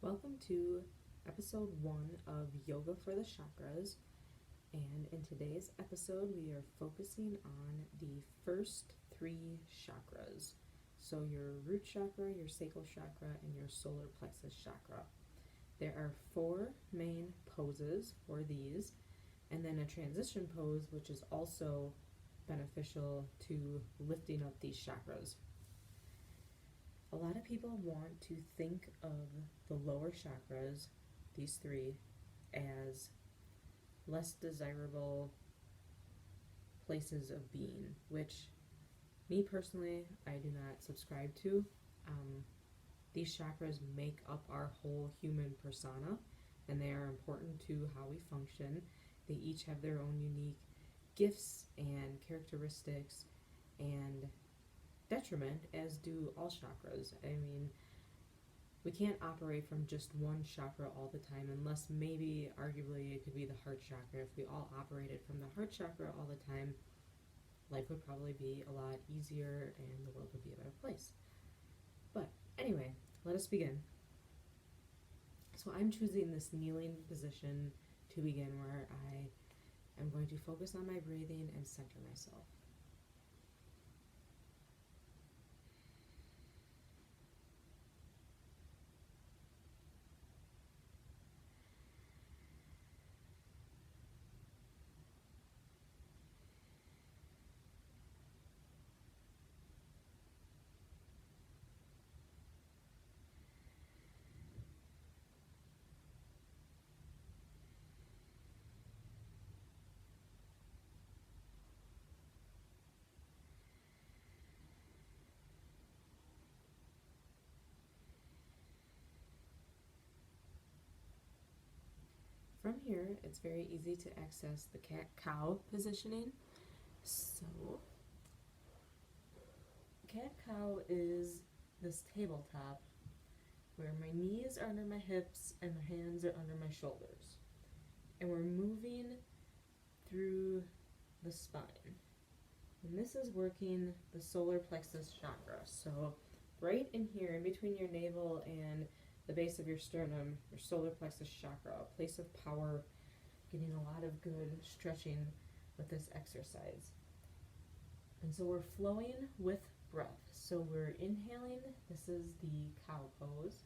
Welcome to episode 1 of Yoga for the Chakras. And in today's episode, we are focusing on the first 3 chakras. So your root chakra, your sacral chakra, and your solar plexus chakra. There are 4 main poses for these, and then a transition pose, which is also beneficial to lifting up these chakras. A lot of people want to think of the lower chakras, these 3, as less desirable places of being, which me personally, I do not subscribe to. These chakras make up our whole human persona, and they are important to how we function. They each have their own unique gifts and characteristics and detriment, as do all chakras. I mean, we can't operate from just one chakra all the time, unless maybe arguably it could be the heart chakra. If we all operated from the heart chakra all the time, life would probably be a lot easier and the world would be a better place. But anyway, let us begin. So I'm choosing this kneeling position to begin, where I am going to focus on my breathing and center myself. From here, it's very easy to access the cat-cow positioning. So, cat-cow is this tabletop where my knees are under my hips and my hands are under my shoulders. And we're moving through the spine. And this is working the solar plexus chakra. So, right in here, in between your navel and the base of your sternum, your solar plexus chakra, a place of power, getting a lot of good stretching with this exercise. And so we're flowing with breath. So we're inhaling, this is the cow pose.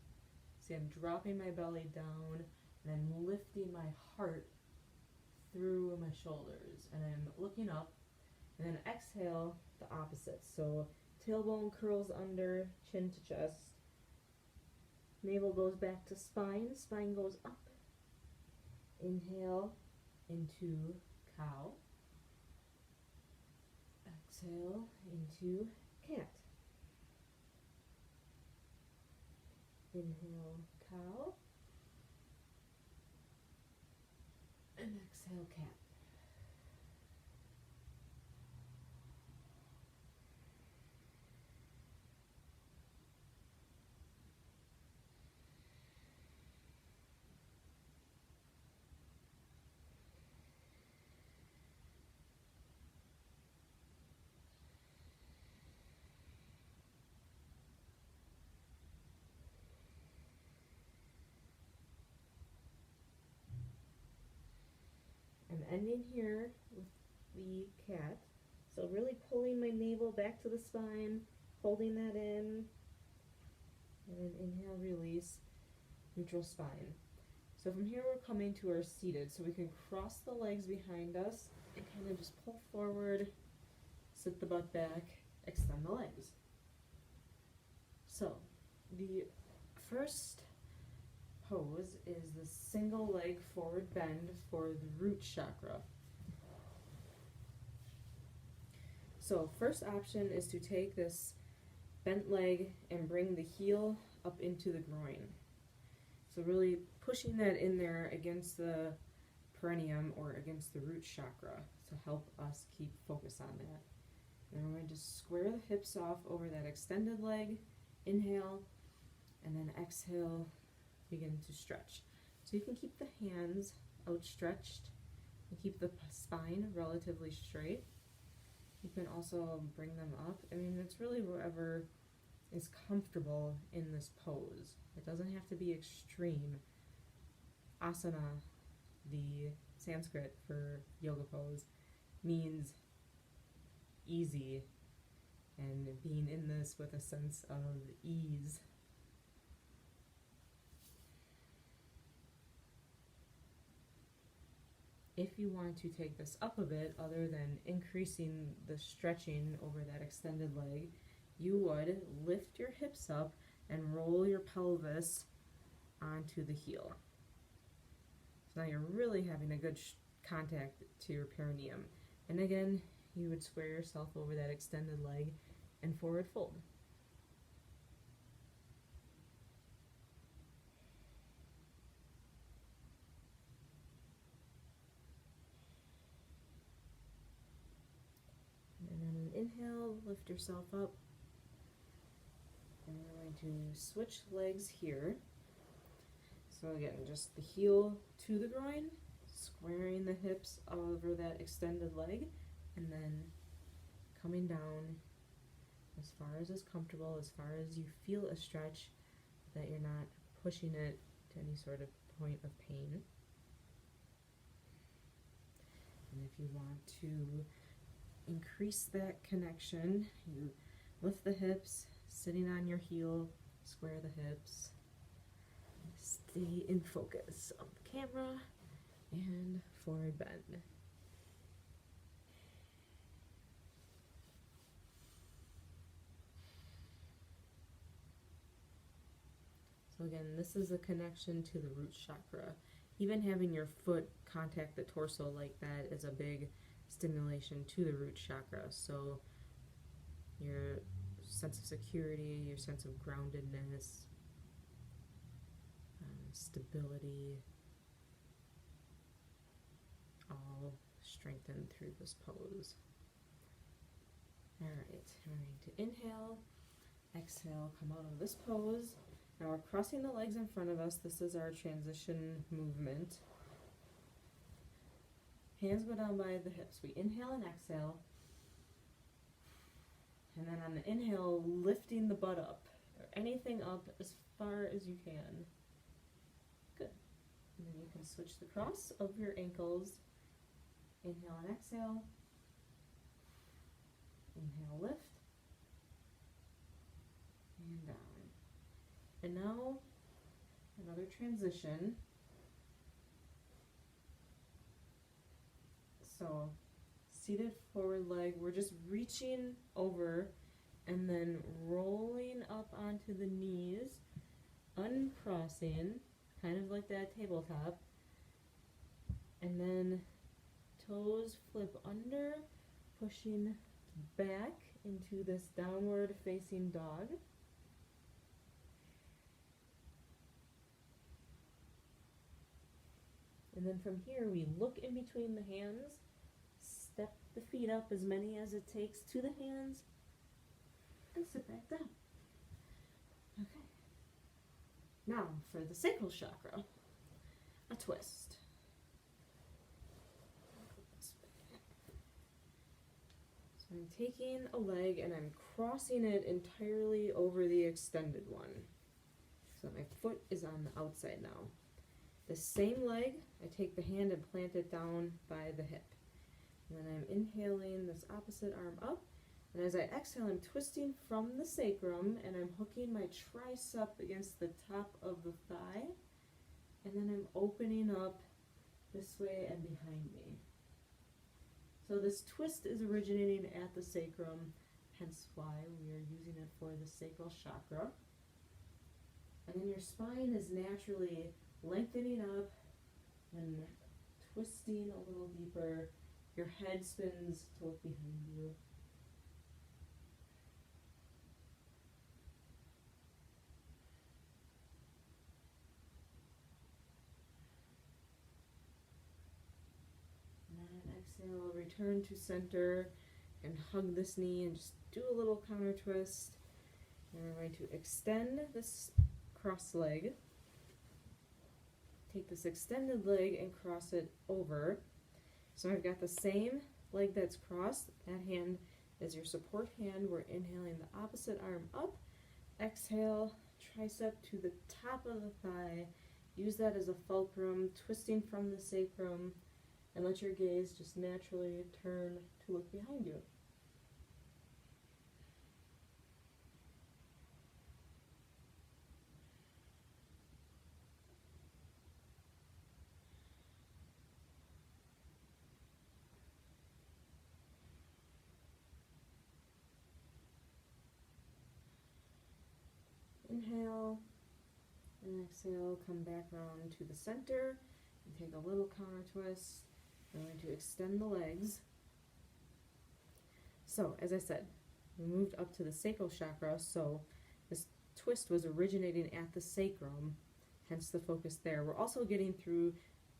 See, I'm dropping my belly down and I'm lifting my heart through my shoulders and I'm looking up, and then exhale the opposite. So tailbone curls under, chin to chest. Navel goes back to spine, spine goes up. Inhale into cow. Exhale into cat. Inhale cow. And exhale cat. I'm ending here with the cat. So really pulling my navel back to the spine, holding that in, and then inhale, release, neutral spine. So from here we're coming to our seated. So we can cross the legs behind us and kind of just pull forward, sit the butt back, extend the legs. So the first pose is the single leg forward bend for the root chakra. So first option is to take this bent leg and bring the heel up into the groin. So really pushing that in there against the perineum or against the root chakra to help us keep focus on that. And then we're going to just square the hips off over that extended leg. Inhale, and then exhale, begin to stretch. So you can keep the hands outstretched and keep the spine relatively straight. You can also bring them up. I mean, it's really whatever is comfortable in this pose. It doesn't have to be extreme. Asana, the Sanskrit for yoga pose, means easy, and being in this with a sense of ease. If you want to take this up a bit, other than increasing the stretching over that extended leg, you would lift your hips up and roll your pelvis onto the heel. So now you're really having a good contact to your perineum. And again, you would square yourself over that extended leg and forward fold. And on an inhale, lift yourself up. And we're going to switch legs here. So again, just the heel to the groin, squaring the hips over that extended leg, and then coming down as far as is comfortable, as far as you feel a stretch, that you're not pushing it to any sort of point of pain. And if you want to increase that connection, you lift the hips, sitting on your heel, square the hips, stay in focus of the camera, and forward bend. So again, this is a connection to the root chakra. Even having your foot contact the torso like that is a big stimulation to the root chakra. So your sense of security, your sense of groundedness, stability, all strengthened through this pose. Alright, we're going to inhale, exhale, come out of this pose. Now we're crossing the legs in front of us. This is our transition movement. Hands go down by the hips. We inhale and exhale. And then on the inhale, lifting the butt up, or anything up as far as you can. Good. And then you can switch the cross of your ankles. Inhale and exhale. Inhale, lift. And down. And now, another transition. So, seated forward leg, we're just reaching over and then rolling up onto the knees, uncrossing, kind of like that tabletop, and then toes flip under, pushing back into this downward facing dog. And then from here, we look in between the hands, step the feet up as many as it takes to the hands, and sit back down. Okay. Now for the sacral chakra, a twist. So I'm taking a leg and I'm crossing it entirely over the extended one. So my foot is on the outside now. The same leg, I take the hand and plant it down by the hip. And then I'm inhaling this opposite arm up. And as I exhale, I'm twisting from the sacrum and I'm hooking my tricep against the top of the thigh. And then I'm opening up this way and behind me. So this twist is originating at the sacrum, hence why we are using it for the sacral chakra. And then your spine is naturally lengthening up and twisting a little deeper. Your head spins to look behind you. And then exhale, return to center and hug this knee and just do a little counter twist. And we're going to extend this cross leg. Take this extended leg and cross it over. So I've got the same leg that's crossed. That hand is your support hand. We're inhaling the opposite arm up Exhale, tricep to the top of the thigh. Use that as a fulcrum, twisting from the sacrum, and let your gaze just naturally turn to look behind you. Inhale and exhale, come back around to the center and take a little counter twist. We're going to extend the legs. So, as I said, we moved up to the sacral chakra, so this twist was originating at the sacrum, hence the focus there. We're also getting through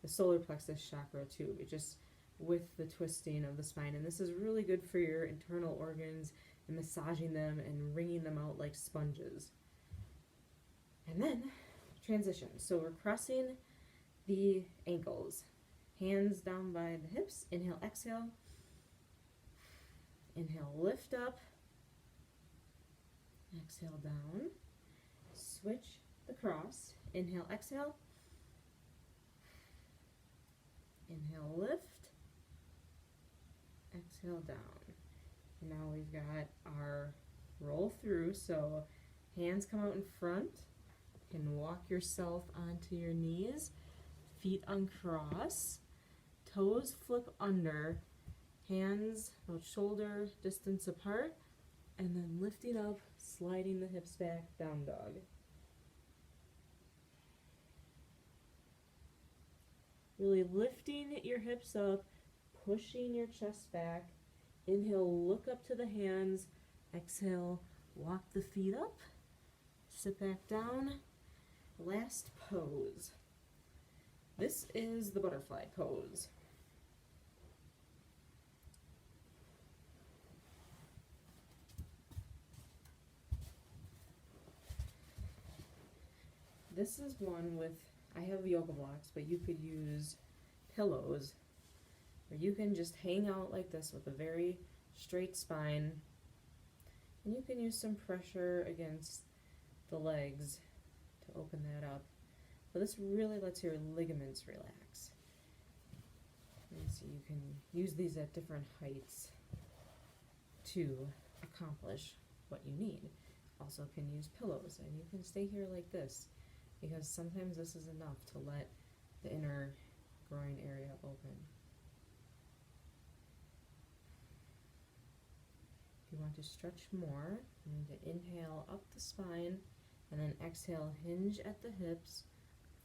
the solar plexus chakra too, just with the twisting of the spine, and this is really good for your internal organs and massaging them and wringing them out like sponges. And then transition. So we're crossing the ankles, hands down by the hips. Inhale, exhale. Inhale, lift up. Exhale, down. Switch the cross. Inhale, exhale. Inhale, lift. Exhale, down. Now we've got our roll through. So hands come out in front. You can walk yourself onto your knees. Feet uncross. Toes flip under. Hands about shoulder distance apart, and then lifting up, sliding the hips back, down dog. Really lifting your hips up, pushing your chest back. Inhale, look up to the hands. Exhale, walk the feet up, sit back down. Last pose. This is the butterfly pose. This is one with, I have yoga blocks, but you could use pillows, or you can just hang out like this with a very straight spine, and you can use some pressure against the legs to open that up. But this really lets your ligaments relax. And so you can use these at different heights to accomplish what you need. Also can use pillows, and you can stay here like this, because sometimes this is enough to let the inner groin area open. If you want to stretch more, you need to inhale up the spine, and then exhale, hinge at the hips,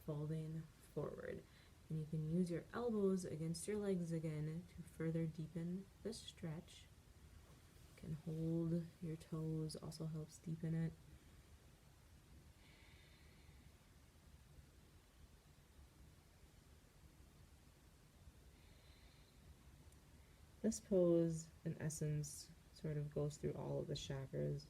folding forward. And you can use your elbows against your legs again to further deepen the stretch. You can hold your toes, also helps deepen it. This pose, in essence, sort of goes through all of the chakras,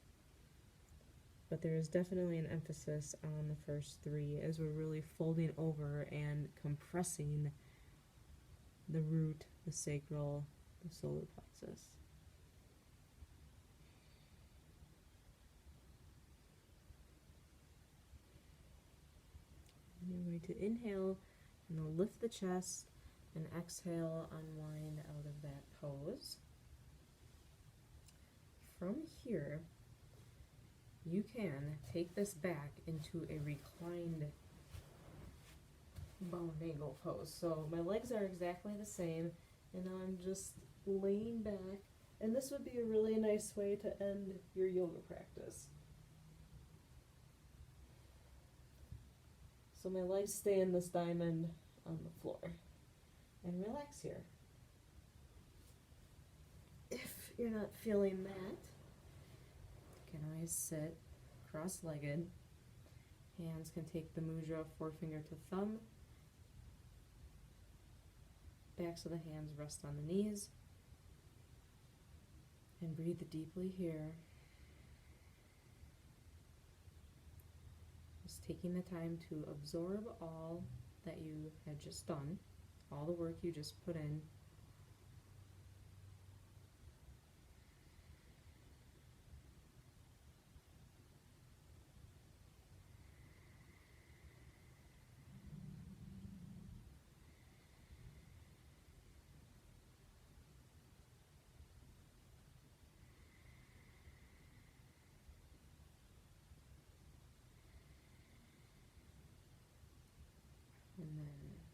but there is definitely an emphasis on the first three as we're really folding over and compressing the root, the sacral, the solar plexus. And you're going to inhale and then lift the chest, and exhale, unwind out of that pose. From here, you can take this back into a reclined bound angle pose. So my legs are exactly the same, and I'm just laying back, and this would be a really nice way to end your yoga practice. So my legs stay in this diamond on the floor. And relax here. If you're not feeling that, you can always sit cross-legged. Hands can take the mudra, forefinger to thumb. Backs of the hands rest on the knees. And breathe deeply here. Just taking the time to absorb all that you had just done. All the work you just put in.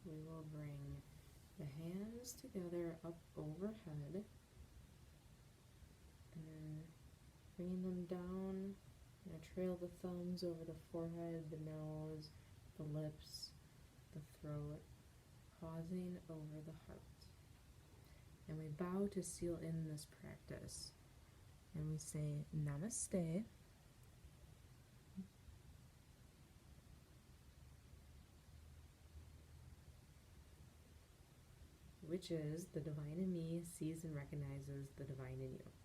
we will bring the hands together up overhead, and then bringing them down, trail the thumbs over the forehead, the nose, the lips, the throat, pausing over the heart. And we bow to seal in this practice. And we say Namaste. Which is the divine in me sees and recognizes the divine in you.